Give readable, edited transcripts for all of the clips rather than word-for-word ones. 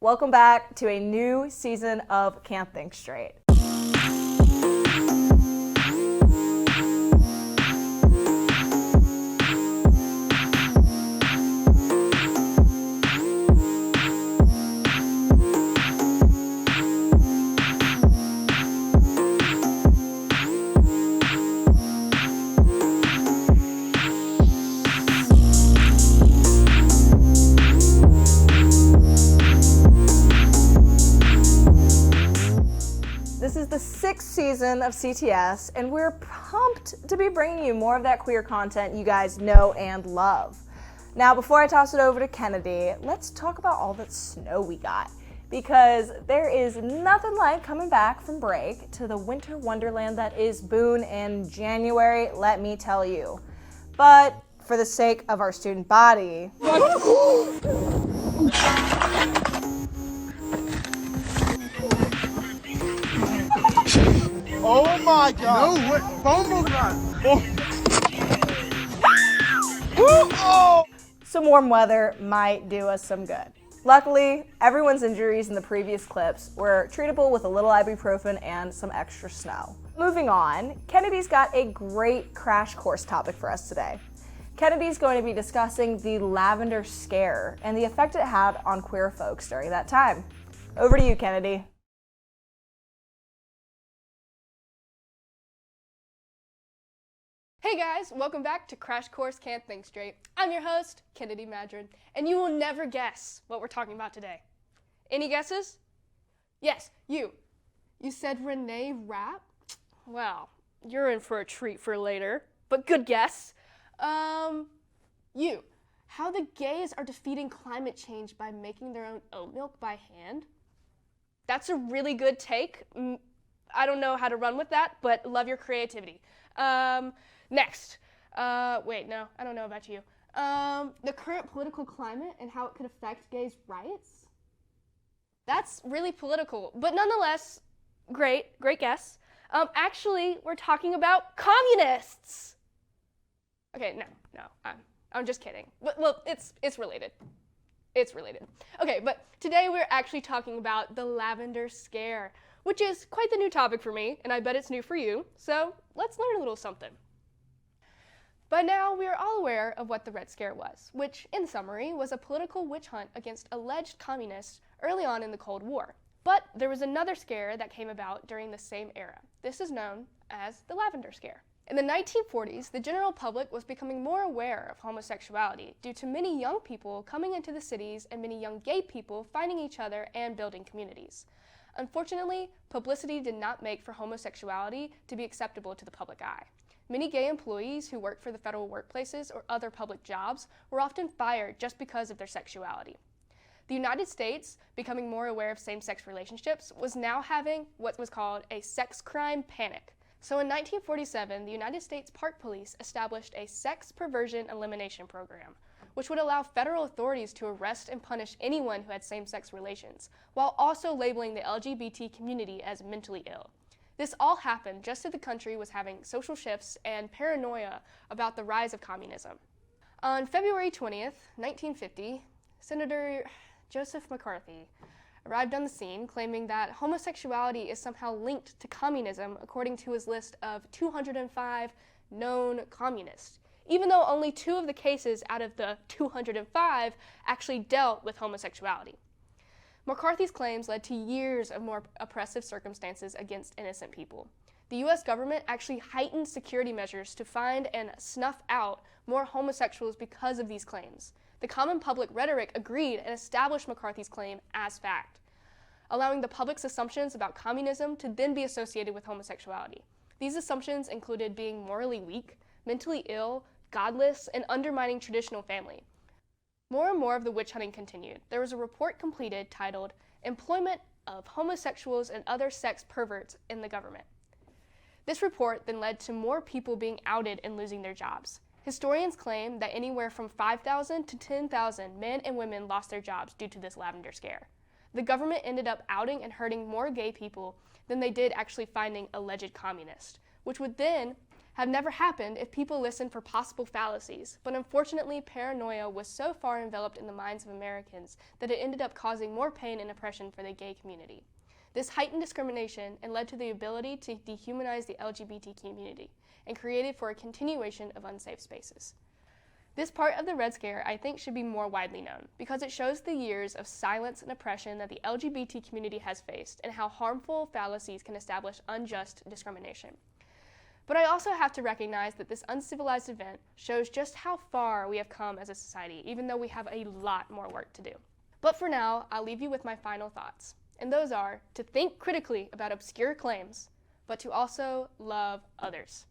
Welcome back to a new season of Can't Think Straight. This is the 6th season of CTS, and we're pumped to be bringing you more of that queer content you guys know and love. Now, before I toss it over to Kennedy, let's talk about all that snow we got, because there is nothing like coming back from break to the winter wonderland that is Boone in January, let me tell you. But for the sake of our student body, oh my God! No, what? some warm weather might do us some good. Luckily, everyone's injuries in the previous clips were treatable with a little ibuprofen and some extra snow. Moving on, Kennedy's got a great crash course topic for us today. Kennedy's going to be discussing the lavender scare and the effect it had on queer folks during that time. Over to you, Kennedy. Hey guys, welcome back to Crash Course Can't Think Straight. I'm your host, Kennedy Madrid, and you will never guess what we're talking about today. Any guesses? Yes, you. You said Renee Rapp? Well, you're in for a treat for later, but good guess. You. How the gays are defeating climate change by making their own oat milk by hand? That's a really good take. I don't know how to run with that, but love your creativity. Next. Wait, no, I don't know about you. The current political climate and how it could affect gays' rights? That's really political, but nonetheless, great guess. Actually, we're talking about communists. Okay, no, I'm just kidding. Well, it's related. It's related. Okay, but today we're actually talking about the lavender scare, which is quite the new topic for me, and I bet it's new for you, so let's learn a little something. By now, we are all aware of what the Red Scare was, which, in summary, was a political witch hunt against alleged communists early on in the Cold War. But there was another scare that came about during the same era. This is known as the Lavender Scare. In the 1940s, the general public was becoming more aware of homosexuality due to many young people coming into the cities and many young gay people finding each other and building communities. Unfortunately, publicity did not make for homosexuality to be acceptable to the public eye. Many gay employees who worked for the federal workplaces or other public jobs were often fired just because of their sexuality. The United States, becoming more aware of same-sex relationships, was now having what was called a sex crime panic. So in 1947, the United States Park Police established a sex perversion elimination program, which would allow federal authorities to arrest and punish anyone who had same-sex relations, while also labeling the LGBT community as mentally ill. This all happened just as the country was having social shifts and paranoia about the rise of communism. On February 20th, 1950, Senator Joseph McCarthy arrived on the scene claiming that homosexuality is somehow linked to communism according to his list of 205 known communists, even though only 2 of the cases out of the 205 actually dealt with homosexuality. McCarthy's claims led to years of more oppressive circumstances against innocent people. The U.S. government actually heightened security measures to find and snuff out more homosexuals because of these claims. The common public rhetoric agreed and established McCarthy's claim as fact, allowing the public's assumptions about communism to then be associated with homosexuality. These assumptions included being morally weak, mentally ill, godless, and undermining traditional family. More and more of the witch hunting continued. There was a report completed titled Employment of Homosexuals and Other Sex Perverts in the Government. This report then led to more people being outed and losing their jobs. Historians claim that anywhere from 5,000 to 10,000 men and women lost their jobs due to this lavender scare. The government ended up outing and hurting more gay people than they did actually finding alleged communists, which would then have never happened if people listened for possible fallacies, but unfortunately paranoia was so far enveloped in the minds of Americans that it ended up causing more pain and oppression for the gay community. This heightened discrimination and led to the ability to dehumanize the LGBT community and created for a continuation of unsafe spaces. This part of the Red Scare, I think, should be more widely known because it shows the years of silence and oppression that the LGBT community has faced and how harmful fallacies can establish unjust discrimination. But I also have to recognize that this uncivilized event shows just how far we have come as a society, even though we have a lot more work to do. But for now, I'll leave you with my final thoughts, and those are to think critically about obscure claims, but to also love others.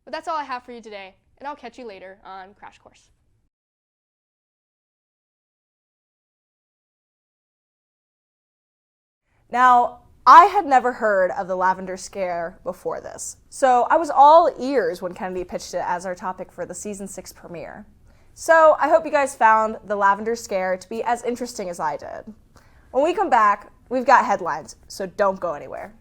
But that's all I have for you today, and I'll catch you later on Crash Course. Now, I had never heard of the lavender scare before this, so I was all ears when Kennedy pitched it as our topic for the season 6 premiere. So I hope you guys found the lavender scare to be as interesting as I did. When we come back, we've got headlines, so don't go anywhere.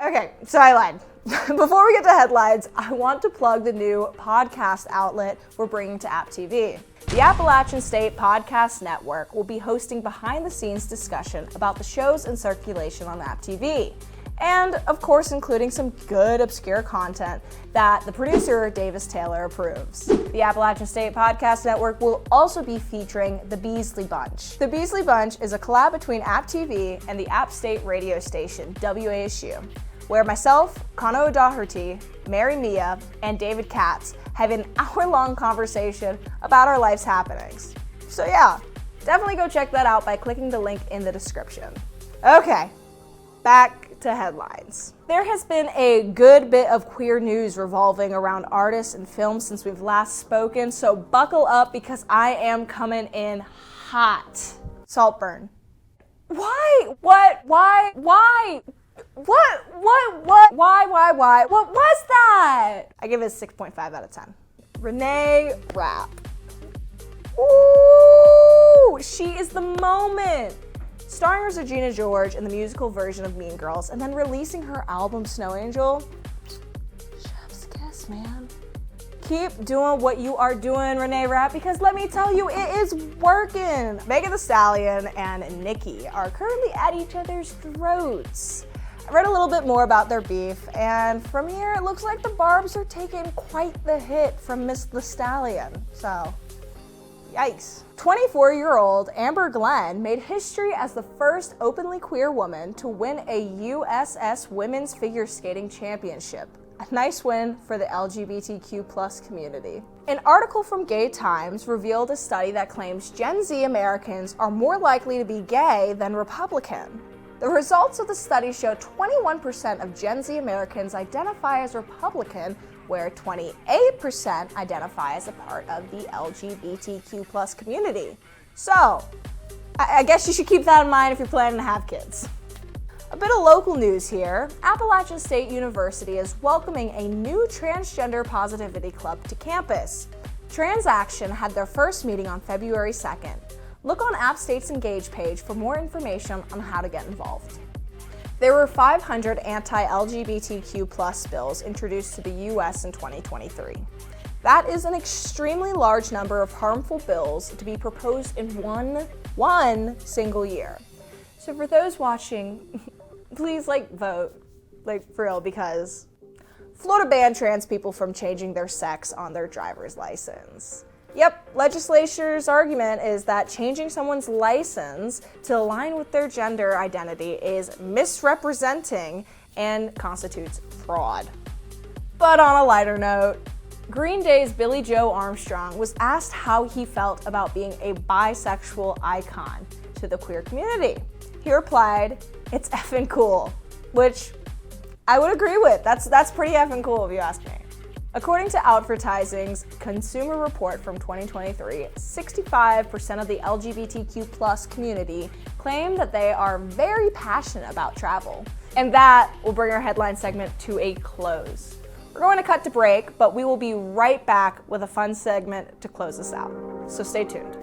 Okay, so I lied. Before we get to headlines, I want to plug the new podcast outlet we're bringing to AppTV. The Appalachian State Podcast Network will be hosting behind-the-scenes discussion about the shows in circulation on AppTV, and of course including some good obscure content that the producer Davis Taylor approves. The Appalachian State Podcast Network will also be featuring the Beasley Bunch. The Beasley Bunch is a collab between AppTV and the App State radio station WASU, where myself, Connor O'Doherty, Mary Mia, and David Katz have an hour-long conversation about our life's happenings. So yeah, definitely go check that out by clicking the link in the description. Okay, back to headlines. There has been a good bit of queer news revolving around artists and films since we've last spoken, so buckle up because I am coming in hot. Saltburn. Why? What? Why? Why? What? Why? What was that? I give it a 6.5 out of 10. Renee Rapp. Ooh, she is the moment. Starring as Regina George in the musical version of Mean Girls and then releasing her album Snow Angel. Chef's kiss, man. Keep doing what you are doing, Renee Rapp, because let me tell you, it is working. Megan Thee Stallion and Nicki are currently at each other's throats. I read a little bit more about their beef, and from here it looks like the Barbs are taking quite the hit from Miss Thee Stallion, so yikes. 24-year-old Amber Glenn made history as the first openly queer woman to win a USS Women's Figure Skating Championship. A nice win for the LGBTQ+ community. An article from Gay Times revealed a study that claims Gen Z Americans are more likely to be gay than Republican. The results of the study show 21% of Gen Z Americans identify as Republican, where 28% identify as a part of the LGBTQ+ community. So, I guess you should keep that in mind if you're planning to have kids. A bit of local news here. Appalachian State University is welcoming a new transgender positivity club to campus. Transaction had their first meeting on February 2nd. Look on App State's Engage page for more information on how to get involved. There were 500 anti-LGBTQ+ bills introduced to the U.S. in 2023. That is an extremely large number of harmful bills to be proposed in one single year. So for those watching, please vote, for real, because Florida banned trans people from changing their sex on their driver's license. Yep, legislature's argument is that changing someone's license to align with their gender identity is misrepresenting and constitutes fraud. But on a lighter note, Green Day's Billy Joe Armstrong was asked how he felt about being a bisexual icon to the queer community. He replied, "It's effing cool," which I would agree with. That's pretty effing cool if you ask me. According to Advertising's Consumer Report from 2023, 65% of the LGBTQ+ community claim that they are very passionate about travel. And that will bring our headline segment to a close. We're going to cut to break, but we will be right back with a fun segment to close us out. So stay tuned.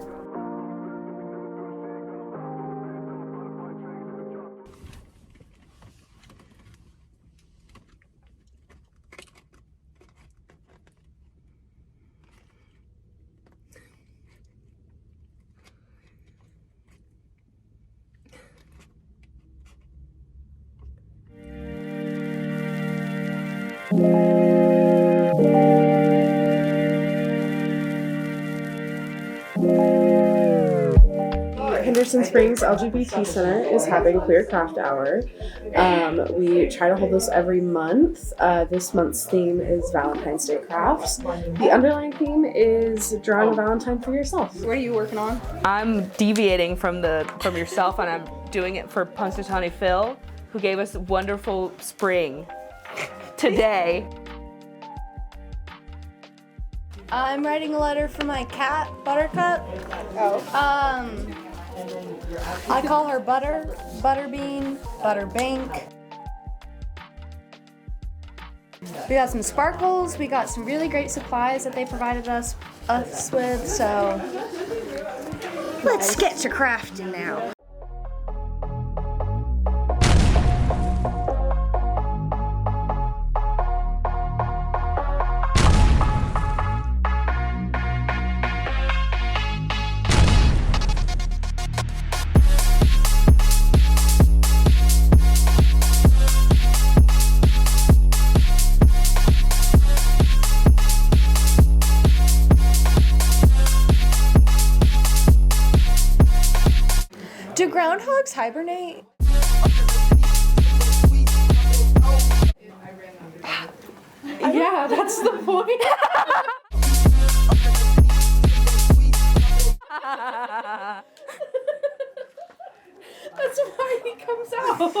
Henderson Springs LGBT Center is having Queer Craft Hour. We try to hold this every month. This month's theme is Valentine's Day crafts. The underlying theme is drawing a Valentine for yourself. What are you working on? I'm deviating from yourself, and I'm doing it for Punxsutawney Phil, who gave us wonderful spring today. I'm writing a letter for my cat, Buttercup. Oh. I call her Butter, Butterbean, Butterbank. We got some sparkles. We got some really great supplies that they provided us with. So let's get to crafting now. Do groundhogs hibernate? Yeah, that's the point. That's why he comes out.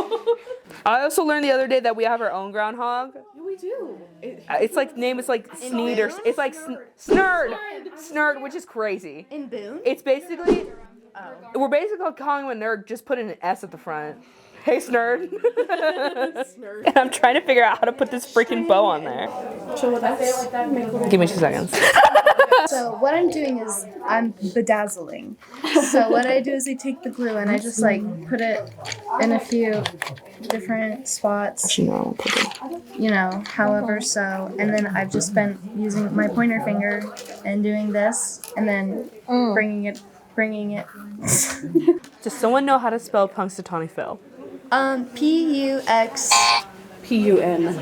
I also learned the other day that we have our own groundhog. We do. It's like name is like Sneed or it's like Snurd, which is crazy. In Boone? It's basically we're basically calling him a nerd. Just put an S at the front. Hey, Snurd. And I'm trying to figure out how to put this freaking bow on there. Chill with us. Give me 2 seconds. So what I'm doing is I'm bedazzling. So what I do is I take the glue and I just like put it in a few different spots, you know, however so. And then I've just been using my pointer finger and doing this and then bringing it. Does someone know how to spell Punxsutawney Phil? P-U-X. P-U-N.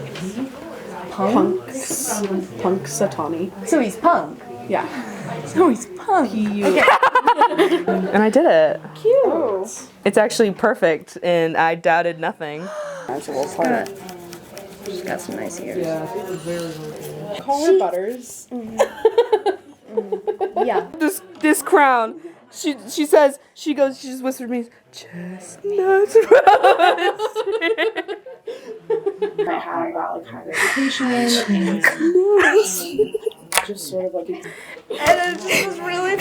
Punxsutawney. So he's punk. Yeah. So he's punk. P-U-N. And I did it. Cute. It's actually perfect, and I doubted nothing. That's a little part. She's got some nice ears. Yeah. Call her Butters. Yeah. This crown. She says, she just whispers to me, chestnuts roast. I had about like hybridization. Just sort of like. And it was really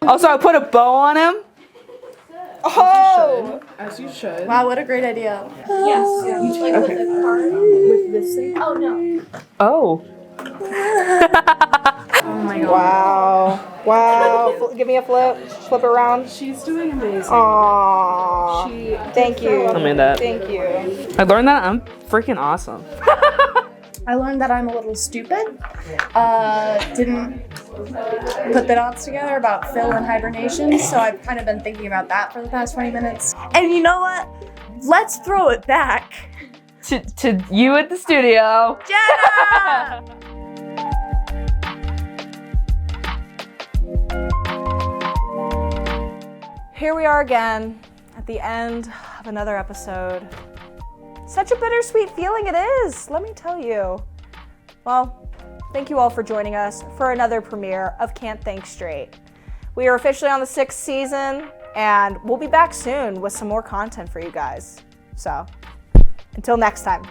Also, I put a bow on him. Oh! As you should. Wow, what a great idea. Yes. Okay. With this thing. Oh no. Oh. Oh my god. Wow. Wow. Give me a flip. Flip around. She's doing amazing. Aww. Thank you. I made that. Thank you. I learned that I'm freaking awesome. I learned that I'm a little stupid. Didn't put the dots together about Phil and hibernation, so I've kind of been thinking about that for the past 20 minutes. And you know what? Let's throw it back. To you at the studio. Jenna! Here we are again at the end of another episode. Such a bittersweet feeling it is, let me tell you. Well, thank you all for joining us for another premiere of Can't Think Straight. We are officially on the 6th season, and we'll be back soon with some more content for you guys. So, until next time.